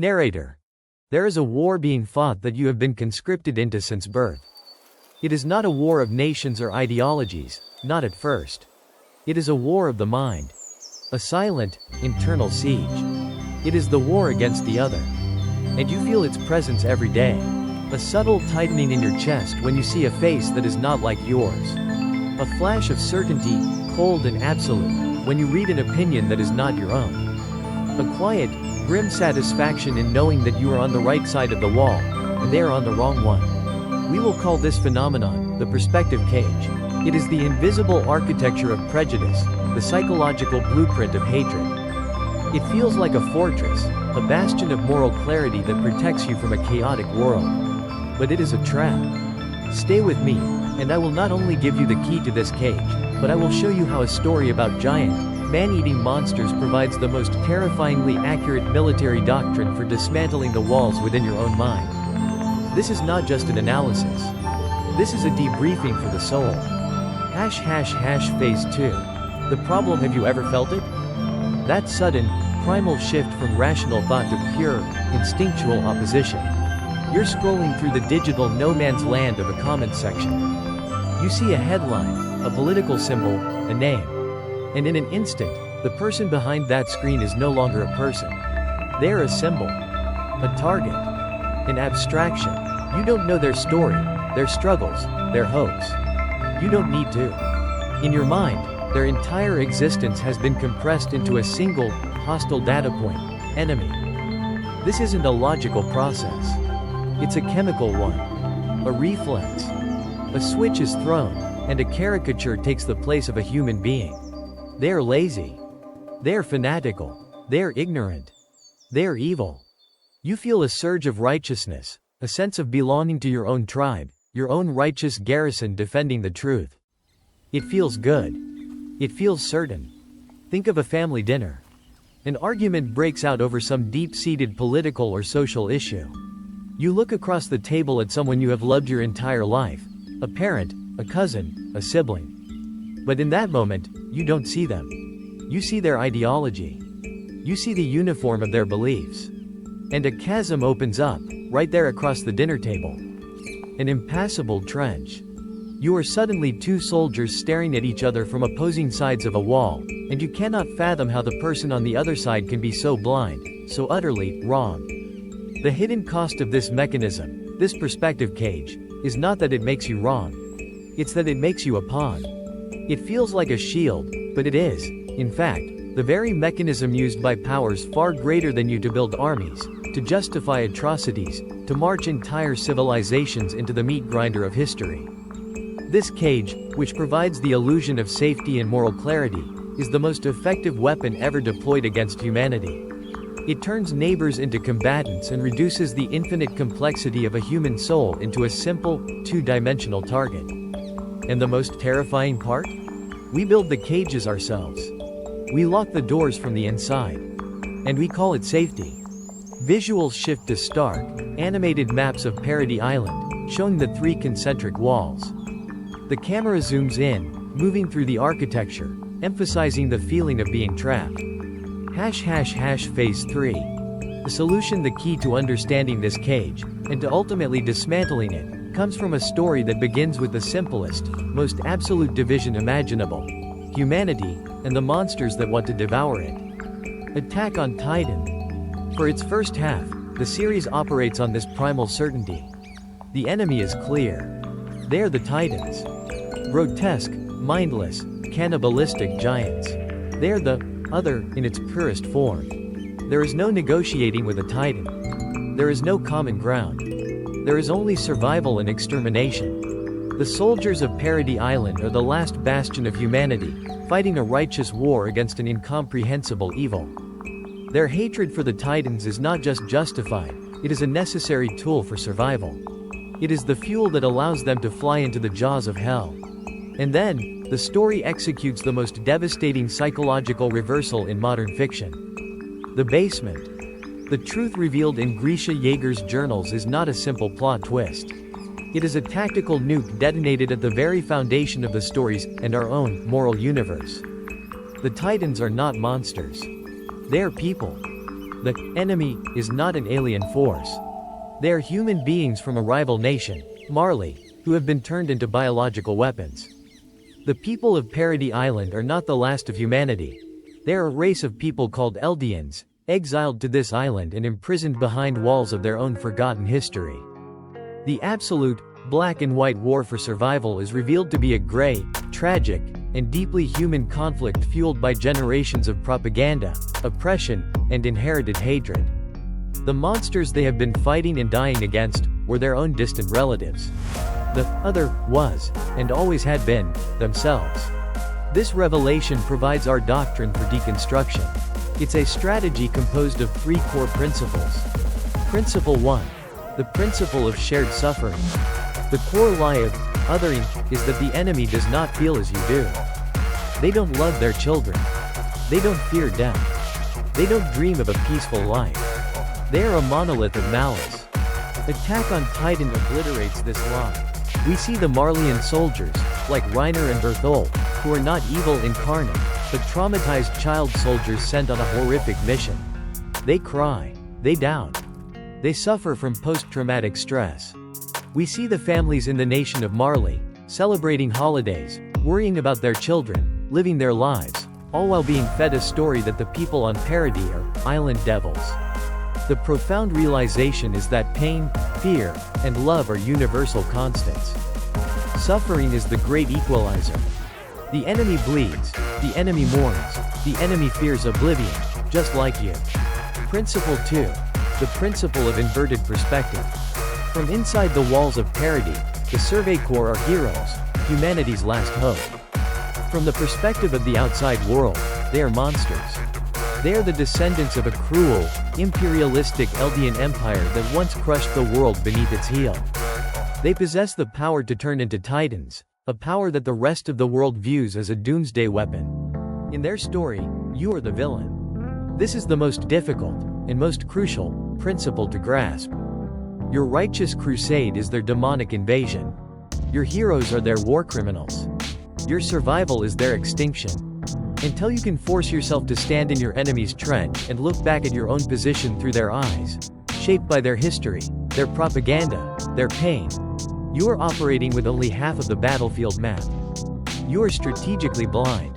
Narrator. There is a war being fought that you have been conscripted into since birth. It is not a war of nations or ideologies, not at first. It is a war of the mind. A silent, internal siege. It is the war against the other. And you feel its presence every day. A subtle tightening in your chest when you see a face that is not like yours. A flash of certainty, cold and absolute, when you read an opinion that is not your own. A quiet, grim satisfaction in knowing that you are on the right side of the wall, and they are on the wrong one. We will call this phenomenon the perspective cage. It is the invisible architecture of prejudice, the psychological blueprint of hatred. It feels like a fortress, a bastion of moral clarity that protects you from a chaotic world. But it is a trap. Stay with me, and I will not only give you the key to this cage, but I will show you how a story about giant, man-eating monsters provides the most terrifyingly accurate military doctrine for dismantling the walls within your own mind. This is not just an analysis. This is a debriefing for the soul. Phase 2. The problem, have you ever felt it? That sudden, primal shift from rational thought to pure, instinctual opposition. You're scrolling through the digital no man's land of a comment section. You see a headline, a political symbol, a name. And in an instant, the person behind that screen is no longer a person. They're a symbol. A target. An abstraction. You don't know their story, their struggles, their hopes. You don't need to. In your mind, their entire existence has been compressed into a single, hostile data point, enemy. This isn't a logical process. It's a chemical one. A reflex. A switch is thrown, and a caricature takes the place of a human being. They're lazy. They're fanatical. They're ignorant. They're evil. You feel a surge of righteousness, a sense of belonging to your own tribe, your own righteous garrison defending the truth. It feels good. It feels certain. Think of a family dinner. An argument breaks out over some deep-seated political or social issue. You look across the table at someone you have loved your entire life, a parent, a cousin, a sibling. But in that moment, you don't see them. You see their ideology. You see the uniform of their beliefs. And a chasm opens up, right there across the dinner table. An impassable trench. You are suddenly two soldiers staring at each other from opposing sides of a wall, and you cannot fathom how the person on the other side can be so blind, so utterly wrong. The hidden cost of this mechanism, this perspective cage, is not that it makes you wrong. It's that it makes you a pawn. It feels like a shield, but it is, in fact, the very mechanism used by powers far greater than you to build armies, to justify atrocities, to march entire civilizations into the meat grinder of history. This cage, which provides the illusion of safety and moral clarity, is the most effective weapon ever deployed against humanity. It turns neighbors into combatants and reduces the infinite complexity of a human soul into a simple, two-dimensional target. And the most terrifying part? We build the cages ourselves. We lock the doors from the inside. And we call it safety. Visuals shift to stark, animated maps of Paradise Island, showing the three concentric walls. The camera zooms in, moving through the architecture, emphasizing the feeling of being trapped. Phase 3. The solution, the key to understanding this cage, and to ultimately dismantling it, comes from a story that begins with the simplest, most absolute division imaginable: humanity, and the monsters that want to devour it. Attack on Titan. For its first half, the series operates on this primal certainty. The enemy is clear. They are the Titans. Grotesque, mindless, cannibalistic giants. They are the other in its purest form. There is no negotiating with a Titan. There is no common ground. There is only survival and extermination. The soldiers of Paradise Island are the last bastion of humanity, fighting a righteous war against an incomprehensible evil. Their hatred for the Titans is not just justified, it is a necessary tool for survival. It is the fuel that allows them to fly into the jaws of hell. And then, the story executes the most devastating psychological reversal in modern fiction. The basement. The truth revealed in Grisha Yeager's journals is not a simple plot twist. It is a tactical nuke detonated at the very foundation of the stories and our own moral universe. The Titans are not monsters. They are people. The enemy is not an alien force. They are human beings from a rival nation, Marley, who have been turned into biological weapons. The people of Paradis Island are not the last of humanity. They are a race of people called Eldians, exiled to this island and imprisoned behind walls of their own forgotten history. The absolute, black and white war for survival is revealed to be a gray, tragic, and deeply human conflict fueled by generations of propaganda, oppression, and inherited hatred. The monsters they have been fighting and dying against were their own distant relatives. The other was, and always had been, themselves. This revelation provides our doctrine for deconstruction. It's a strategy composed of 3 core principles. Principle 1. The principle of shared suffering. The core lie of othering is that the enemy does not feel as you do. They don't love their children. They don't fear death. They don't dream of a peaceful life. They are a monolith of malice. Attack on Titan obliterates this lie. We see the Marleyan soldiers, like Reiner and Berthold, who are not evil incarnate, but traumatized child soldiers sent on a horrific mission. They cry. They doubt. They suffer from post-traumatic stress. We see the families in the nation of Marley, celebrating holidays, worrying about their children, living their lives, all while being fed a story that the people on Paradis are island devils. The profound realization is that pain, fear, and love are universal constants. Suffering is the great equalizer. The enemy bleeds, the enemy mourns, the enemy fears oblivion, just like you. Principle 2. The principle of inverted perspective. From inside the walls of Paradis, the Survey Corps are heroes, humanity's last hope. From the perspective of the outside world, they are monsters. They are the descendants of a cruel, imperialistic Eldian empire that once crushed the world beneath its heel. They possess the power to turn into titans, a power that the rest of the world views as a doomsday weapon. In their story, you are the villain. This is the most difficult, and most crucial, principle to grasp. Your righteous crusade is their demonic invasion. Your heroes are their war criminals. Your survival is their extinction. Until you can force yourself to stand in your enemy's trench and look back at your own position through their eyes, shaped by their history, their propaganda, their pain, you are operating with only half of the battlefield map. You are strategically blind.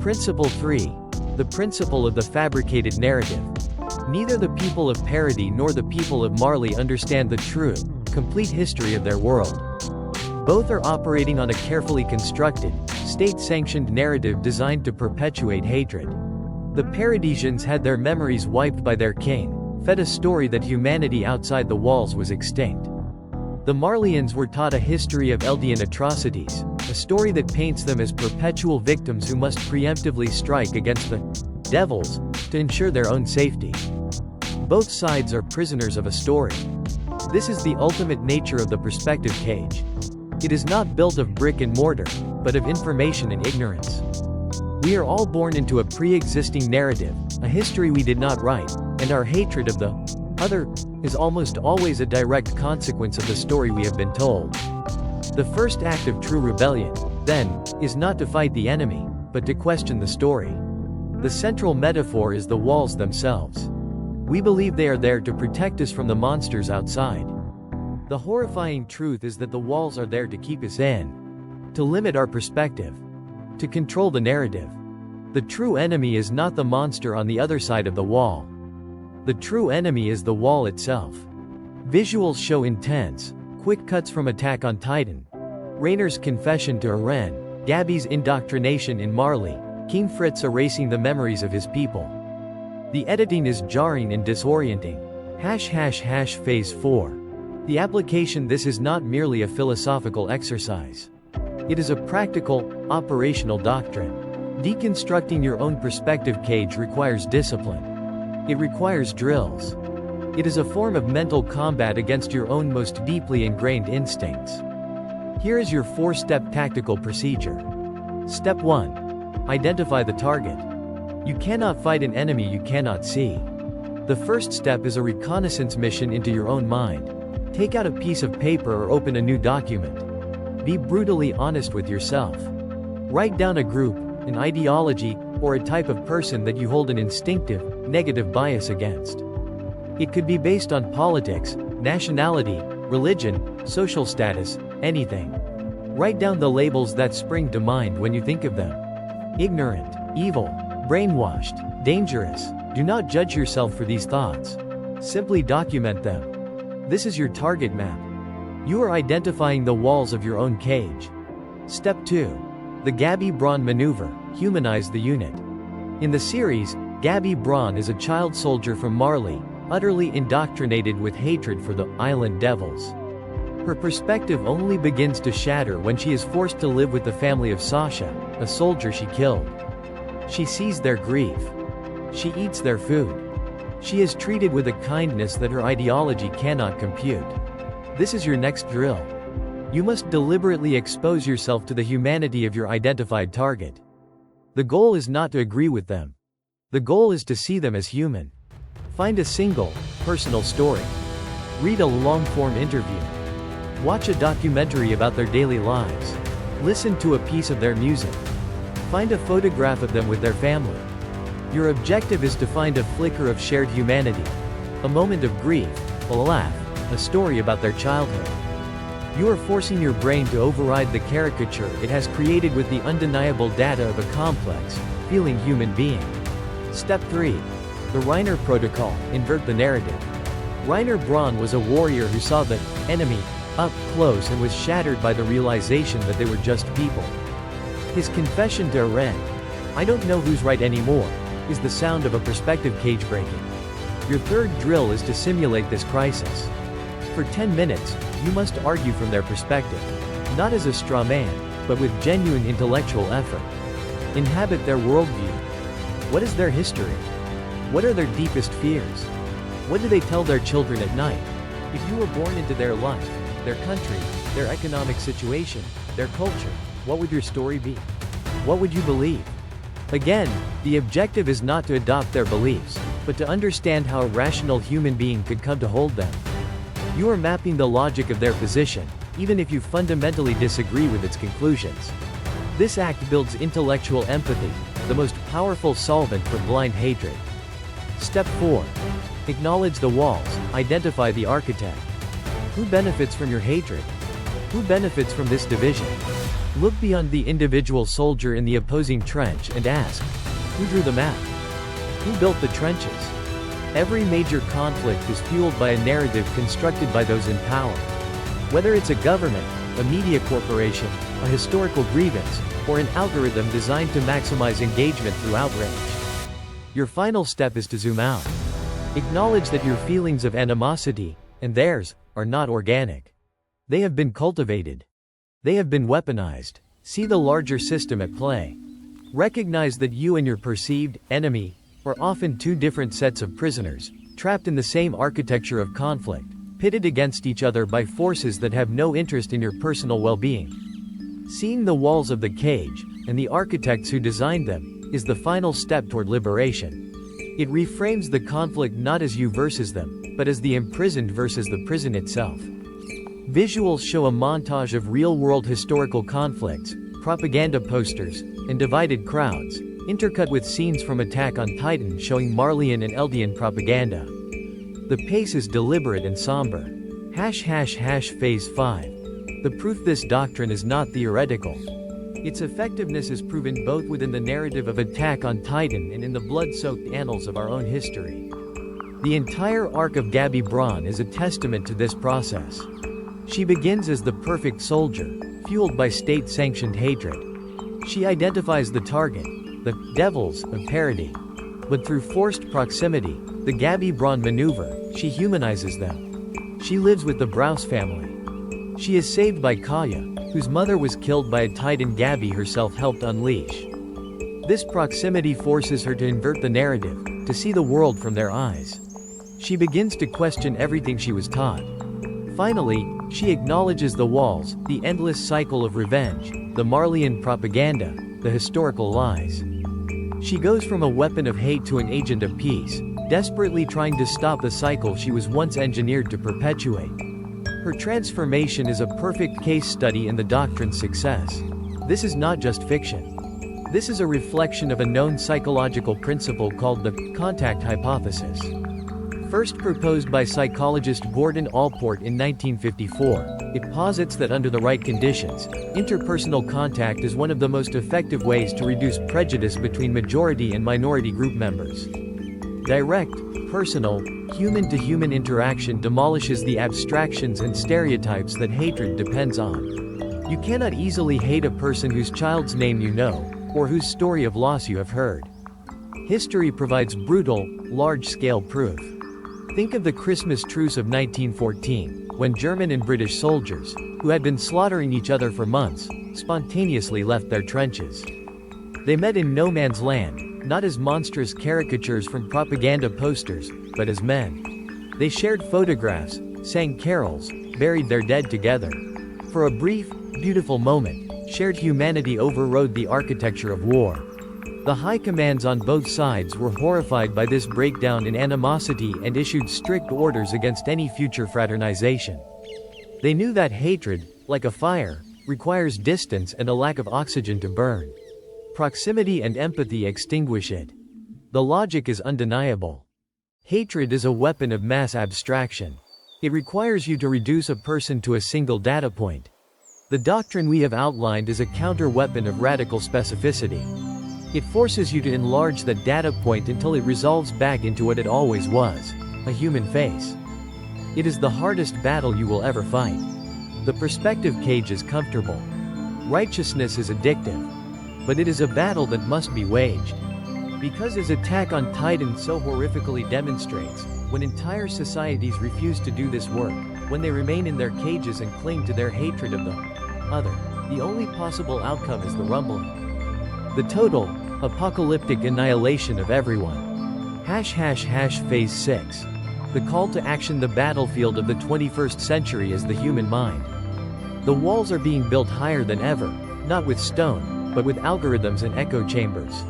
Principle 3. The principle of the fabricated narrative. Neither the people of Paradis nor the people of Marley understand the true, complete history of their world. Both are operating on a carefully constructed, state-sanctioned narrative designed to perpetuate hatred. The Paradisians had their memories wiped by their king, fed a story that humanity outside the walls was extinct. The Marleyans were taught a history of Eldian atrocities, a story that paints them as perpetual victims who must preemptively strike against the devils to ensure their own safety. Both sides are prisoners of a story. This is the ultimate nature of the perspective cage. It is not built of brick and mortar, but of information and ignorance. We are all born into a pre-existing narrative, a history we did not write, and our hatred of the other is almost always a direct consequence of the story we have been told. The first act of true rebellion, then, is not to fight the enemy, but to question the story. The central metaphor is the walls themselves. We believe they are there to protect us from the monsters outside. The horrifying truth is that the walls are there to keep us in, to limit our perspective, to control the narrative. The true enemy is not the monster on the other side of the wall. The true enemy is the wall itself. Visuals show intense, quick cuts from Attack on Titan, Rainer's confession to Eren, Gabi's indoctrination in Marley, King Fritz erasing the memories of his people. The editing is jarring and disorienting. ## Phase 4. The application. This is not merely a philosophical exercise. It is a practical, operational doctrine. Deconstructing your own perspective cage requires discipline. It requires drills. It is a form of mental combat against your own most deeply ingrained instincts. Here is your 4-step tactical procedure. Step 1. Identify the target. You cannot fight an enemy you cannot see. The first step is a reconnaissance mission into your own mind. Take out a piece of paper or open a new document. Be brutally honest with yourself. Write down a group, an ideology, or a type of person that you hold an instinctive, negative bias against. It could be based on politics, nationality, religion, social status, anything. Write down the labels that spring to mind when you think of them. Ignorant, evil, brainwashed, dangerous. Do not judge yourself for these thoughts. Simply document them. This is your target map. You are identifying the walls of your own cage. Step 2. The Gabi Braun Maneuver. Humanize the unit. In the series, Gabi Braun is a child soldier from Marley, utterly indoctrinated with hatred for the island devils. Her perspective only begins to shatter when she is forced to live with the family of Sasha, a soldier she killed. She sees their grief. She eats their food. She is treated with a kindness that her ideology cannot compute. This is your next drill. You must deliberately expose yourself to the humanity of your identified target. The goal is not to agree with them. The goal is to see them as human. Find a single, personal story. Read a long-form interview. Watch a documentary about their daily lives. Listen to a piece of their music. Find a photograph of them with their family. Your objective is to find a flicker of shared humanity. A moment of grief, a laugh, a story about their childhood. You are forcing your brain to override the caricature it has created with the undeniable data of a complex, feeling human being. Step 3. The Reiner Protocol. Invert the narrative. Reiner Braun was a warrior who saw the enemy up close and was shattered by the realization that they were just people. His confession to Eren, "I don't know who's right anymore," is the sound of a perspective cage breaking. Your third drill is to simulate this crisis. For 10 minutes, you must argue from their perspective. Not as a straw man, but with genuine intellectual effort. Inhabit their worldview. What is their history? What are their deepest fears? What do they tell their children at night? If you were born into their life, their country, their economic situation, their culture, what would your story be? What would you believe? Again, the objective is not to adopt their beliefs, but to understand how a rational human being could come to hold them. You are mapping the logic of their position, even if you fundamentally disagree with its conclusions. This act builds intellectual empathy, the most powerful solvent for blind hatred. Step 4. Acknowledge the walls, identify the architect. Who benefits from your hatred? Who benefits from this division? Look beyond the individual soldier in the opposing trench and ask, who drew the map? Who built the trenches? Every major conflict is fueled by a narrative constructed by those in power. Whether it's a government, a media corporation, a historical grievance, or an algorithm designed to maximize engagement through outrage. Your final step is to zoom out. Acknowledge that your feelings of animosity, and theirs, are not organic. They have been cultivated. They have been weaponized. See the larger system at play. Recognize that you and your perceived enemy are often two different sets of prisoners, trapped in the same architecture of conflict, pitted against each other by forces that have no interest in your personal well-being. Seeing the walls of the cage, and the architects who designed them, is the final step toward liberation. It reframes the conflict not as you versus them, but as the imprisoned versus the prison itself. Visuals show a montage of real-world historical conflicts, propaganda posters, and divided crowds, intercut with scenes from Attack on Titan showing Marleyan and Eldian propaganda. The pace is deliberate and somber. ### Phase 5. The proof this doctrine is not theoretical. Its effectiveness is proven both within the narrative of Attack on Titan and in the blood-soaked annals of our own history. The entire arc of Gabi Braun is a testament to this process. She begins as the perfect soldier, fueled by state-sanctioned hatred. She identifies the target, the devils of parody. But through forced proximity, the Gabi Braun maneuver, she humanizes them. She lives with the Browse family. She is saved by Kaya, whose mother was killed by a Titan Gabi herself helped unleash. This proximity forces her to invert the narrative, to see the world from their eyes. She begins to question everything she was taught. Finally, she acknowledges the walls, the endless cycle of revenge, the Marleyan propaganda, the historical lies. She goes from a weapon of hate to an agent of peace, desperately trying to stop the cycle she was once engineered to perpetuate. Her transformation is a perfect case study in the Doctrine's success. This is not just fiction. This is a reflection of a known psychological principle called the contact hypothesis. First proposed by psychologist Gordon Allport in 1954, it posits that under the right conditions, interpersonal contact is one of the most effective ways to reduce prejudice between majority and minority group members. Direct, personal, human-to-human interaction demolishes the abstractions and stereotypes that hatred depends on. You cannot easily hate a person whose child's name you know, or whose story of loss you have heard. History provides brutal, large-scale proof. Think of the Christmas Truce of 1914, when German and British soldiers, who had been slaughtering each other for months, spontaneously left their trenches. They met in no man's land, not as monstrous caricatures from propaganda posters, but as men. They shared photographs, sang carols, buried their dead together. For a brief, beautiful moment, shared humanity overrode the architecture of war. The high commands on both sides were horrified by this breakdown in animosity and issued strict orders against any future fraternization. They knew that hatred, like a fire, requires distance and a lack of oxygen to burn. Proximity and empathy extinguish it. The logic is undeniable. Hatred is a weapon of mass abstraction. It requires you to reduce a person to a single data point. The doctrine we have outlined is a counter-weapon of radical specificity. It forces you to enlarge the data point until it resolves back into what it always was, a human face. It is the hardest battle you will ever fight. The perspective cage is comfortable. Righteousness is addictive. But it is a battle that must be waged. Because as Attack on Titan so horrifically demonstrates, when entire societies refuse to do this work, when they remain in their cages and cling to their hatred of the other, the only possible outcome is the rumbling. The total, apocalyptic annihilation of everyone. Phase 6. The call to action. The battlefield of the 21st century is the human mind. The walls are being built higher than ever, not with stone, but with algorithms and echo chambers.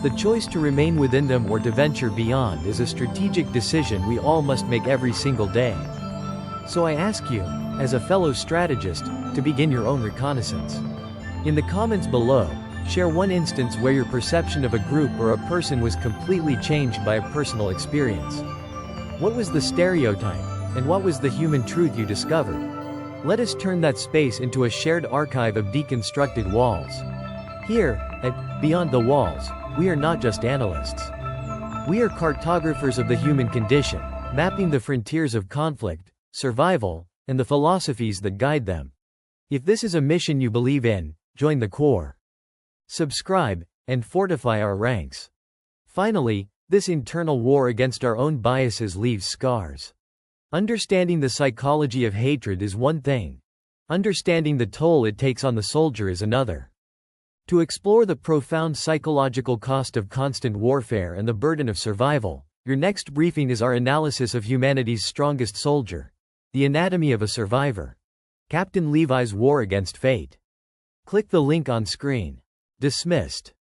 The choice to remain within them or to venture beyond is a strategic decision we all must make every single day. So I ask you, as a fellow strategist, to begin your own reconnaissance. In the comments below, share one instance where your perception of a group or a person was completely changed by a personal experience. What was the stereotype, and what was the human truth you discovered? Let us turn that space into a shared archive of deconstructed walls. Here, at Beyond the Walls, we are not just analysts. We are cartographers of the human condition, mapping the frontiers of conflict, survival, and the philosophies that guide them. If this is a mission you believe in, join the Corps. Subscribe, and fortify our ranks. Finally, this internal war against our own biases leaves scars. Understanding the psychology of hatred is one thing. Understanding the toll it takes on the soldier is another. To explore the profound psychological cost of constant warfare and the burden of survival, your next briefing is our analysis of humanity's strongest soldier. The Anatomy of a Survivor. Captain Levi's War Against Fate. Click the link on screen. Dismissed.